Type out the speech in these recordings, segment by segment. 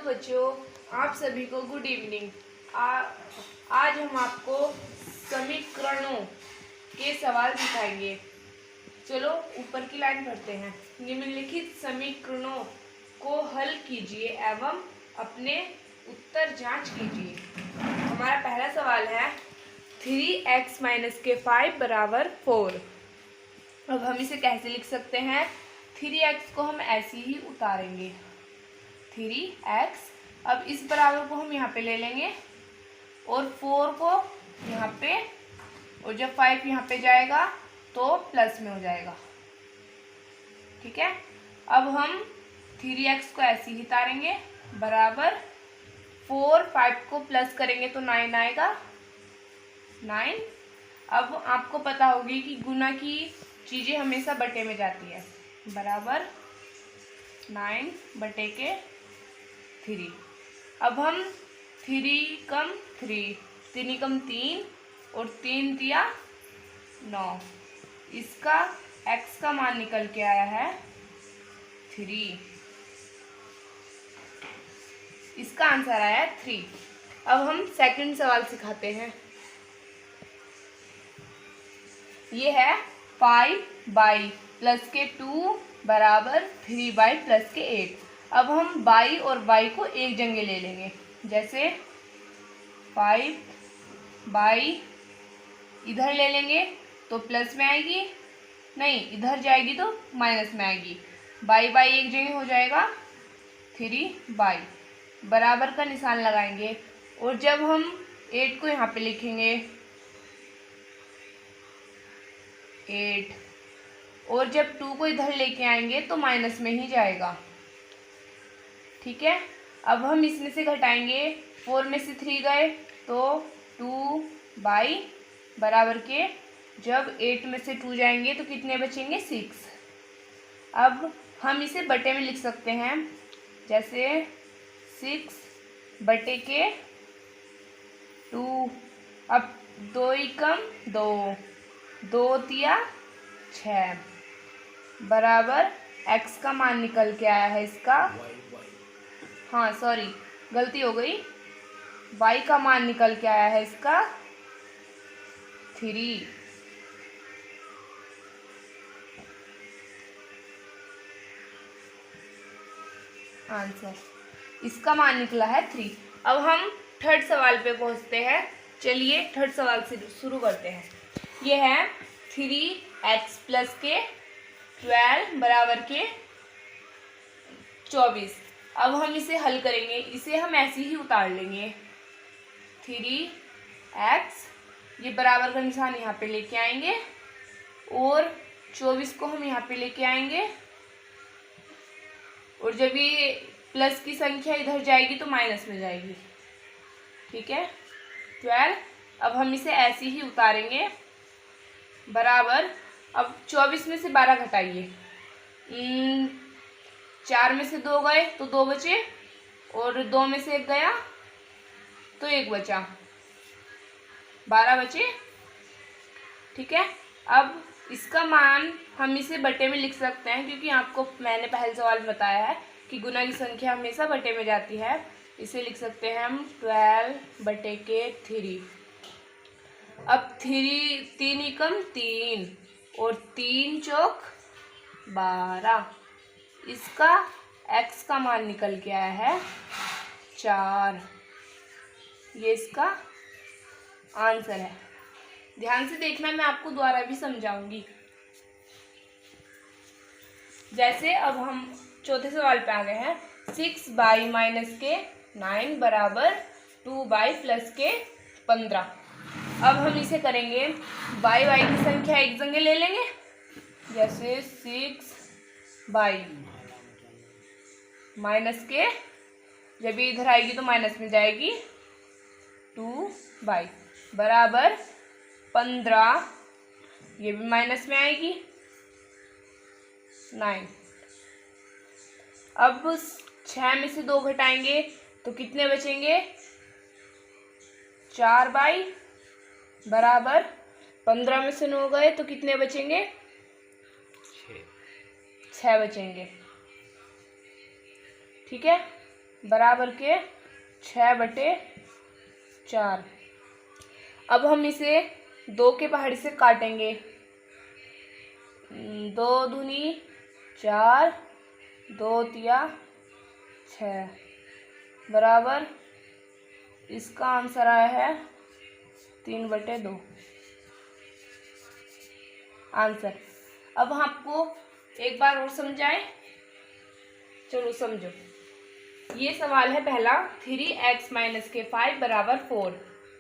बच्चों, आप सभी को गुड इवनिंग। आज हम आपको समीकरणों के सवाल दिखाएंगे। चलो ऊपर की लाइन पढ़ते हैं। निम्नलिखित समीकरणों को हल कीजिए एवं अपने उत्तर जांच कीजिए। हमारा पहला सवाल है 3x - के 5 = 4। अब हम इसे कैसे लिख सकते हैं? 3x को हम ऐसे ही उतारेंगे, 3x। अब इस बराबर को हम यहाँ पे ले लेंगे और 4 को यहाँ पे, और जब 5 यहाँ पे जाएगा तो प्लस में हो जाएगा। ठीक है, अब हम 3x को ऐसे ही उतारेंगे बराबर 4, 5 को प्लस करेंगे तो 9 आएगा, 9। अब आपको पता होगी कि गुना की चीज़ें हमेशा बटे में जाती है, बराबर 9 बटे के 3। अब हम 3 कम 3, 3 कम 3 और 3 दिया 9। इसका x का मान निकल के आया है 3। इसका आंसर आया है 3। अब हम सेकंड सवाल सिखाते हैं। ये है 5/+ के 2 बराबर 3/+ के 8। अब हम बाई और बाई को एक जगह ले लेंगे, जैसे 5/, इधर ले लेंगे तो प्लस में आएगी, नहीं इधर जाएगी तो माइनस में आएगी। बाई एक जगह हो जाएगा 3/, बराबर का निशान लगाएंगे और जब हम 8 को यहाँ पे लिखेंगे 8, और जब 2 को इधर लेके आएंगे तो माइनस में ही जाएगा। ठीक है, अब हम इसमें से घटाएंगे, 4 में से 3 गए तो 2/, बराबर के जब 8 में से 2 जाएंगे तो कितने बचेंगे 6। अब हम इसे बटे में लिख सकते हैं, जैसे 6 बटे के 2। अब 2 कम 2, 2 दिया 6, बराबर x का मान निकल के आया है इसका, हाँ सॉरी गलती हो गई, y का मान निकल के आया है इसका 3। आंसर इसका मान निकला है 3। अब हम थर्ड सवाल पे पहुंचते हैं। चलिए थर्ड सवाल से शुरू करते हैं। ये है 3x + के 12 बराबर के 24। अब हम इसे हल करेंगे, इसे हम ऐसे ही उतार लेंगे, 3x, ये बराबर का निशान यहाँ पे लेके आएंगे और 24 को हम यहाँ पे लेके आएंगे, और जब ये प्लस की संख्या इधर जाएगी तो माइनस में जाएगी। ठीक है, 12। अब हम इसे ऐसे ही उतारेंगे बराबर, अब 24 में से 12 घटाइए, 4 में से 2 गए तो 2 बचे, और 2 में से 1 गया तो 1 बचा, 12 बचे। ठीक है, अब इसका मान हम इसे बटे में लिख सकते हैं, क्योंकि आपको मैंने पहले सवाल में बताया है कि गुना की संख्या हमेशा बटे में जाती है। इसे लिख सकते हैं हम 12 बटे के 3। अब 3 कम 3 और 3 चौक 12। इसका x का मान निकल के आया है 4। ये इसका आंसर है। ध्यान से देखना, मैं आपको दोबारा भी समझाऊंगी। जैसे अब हम चौथे सवाल पे आ गए हैं। 6/- के 9 बराबर 2/+ के 15। अब हम इसे करेंगे, बाई की संख्या एक जगह ले लेंगे, जैसे 6/, माइनस के जब ये इधर आएगी तो माइनस में जाएगी, 2/, बराबर 15, ये भी माइनस में आएगी, 9। अब 6 में से 2 घटाएंगे तो कितने बचेंगे, 4/, बराबर 15 में से 9 गए तो कितने बचेंगे, 6 बचेंगे। ठीक है, बराबर के 6/4। अब हम इसे 2 के पहाड़ी से काटेंगे। 2 दूनी 4, 2 तिया 6 बराबर, इसका आंसर आया है 3/2 आंसर। अब हम आपको एक बार और समझाएं, चलो समझो। ये सवाल है पहला, 3x - के 5 बराबर 4।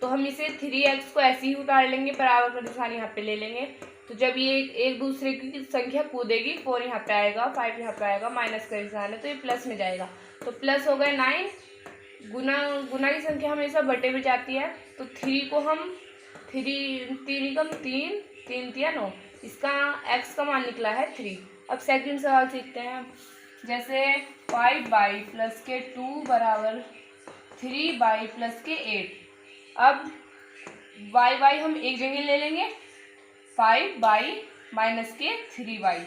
तो हम इसे 3x को ऐसे ही उतार लेंगे, बराबर का निशान यहाँ पे ले लेंगे। तो जब ये एक दूसरे की संख्या कूदेगी, 4 यहाँ पे आएगा, 5 यहाँ पे आएगा, माइनस का निशान है तो ये प्लस में जाएगा। तो प्लस हो गए 9। गुना की संख्या हमेशा बटे में जाती है, तो 3 को हम 3 3 3 तिया 9, इसका x का मान निकला है 3। अब सेकंड सवाल सीखते हैं। जैसे 5y + के 2 बराबर 3y + के 8। अब y हम एक जगह ले लेंगे, 5y - के 3y,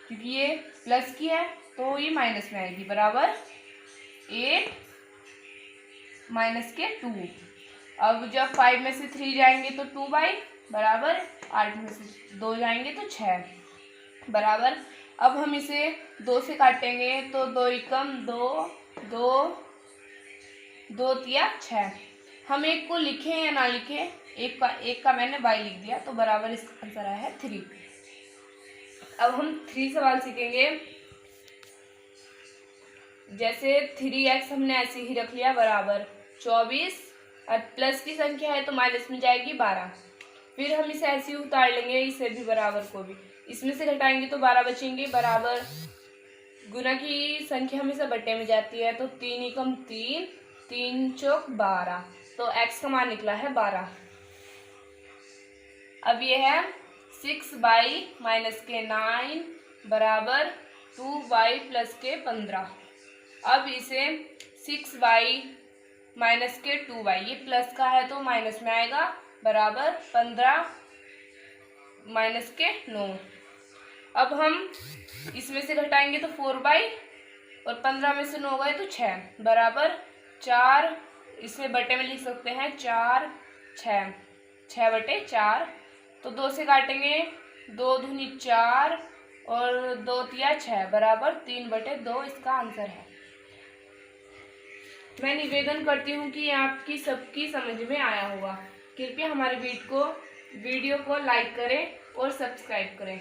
क्योंकि ये प्लस की है तो ये माइनस में आएगी, बराबर 8 - के 2। अब जब 5 में से 3 जाएंगे तो 2y बराबर 8 में से 2 जाएंगे तो 6 बराबर। अब हम इसे 2 से काटेंगे तो 2 एकम 2, 2 2 तिया 6। हम एक को लिखें या ना लिखें, एक का मैंने y लिख दिया, तो बराबर इसका आंसर आया है 3। अब हम 3 सवाल सीखेंगे। जैसे 3x हमने ऐसे ही रख लिया, बराबर 24, और प्लस की संख्या है तो माइनस में जाएगी 12। फिर हम इसे ऐसे ही उतार लेंगे, इसे भी बराबर को भी, इसमें से घटाएंगे तो 12 बचेंगे, बराबर गुना की संख्या हमेशा बटे में जाती है, तो 3 एकम 3, 3 चौक 12, तो x का मान निकला है 12। अब ये है 6y - के 9 बराबर 2y + के 15। अब इसे 6y - के 2y, ये प्लस का है तो माइनस में आएगा, बराबर 15 - के 9। अब हम इसमें से घटाएंगे तो 4y, और 15 में से 9 गए तो 6 बराबर 4, इसमें बटे में लिख सकते हैं 4 6 6/4। तो 2 से काटेंगे, 2 दूनी 4 और 2 तिया 6 बराबर 3/2 इसका आंसर है। मैं निवेदन करती हूँ कि आपकी सबकी समझ में आया होगा। कृपया हमारे वीडियो को लाइक करें और सब्सक्राइब करें।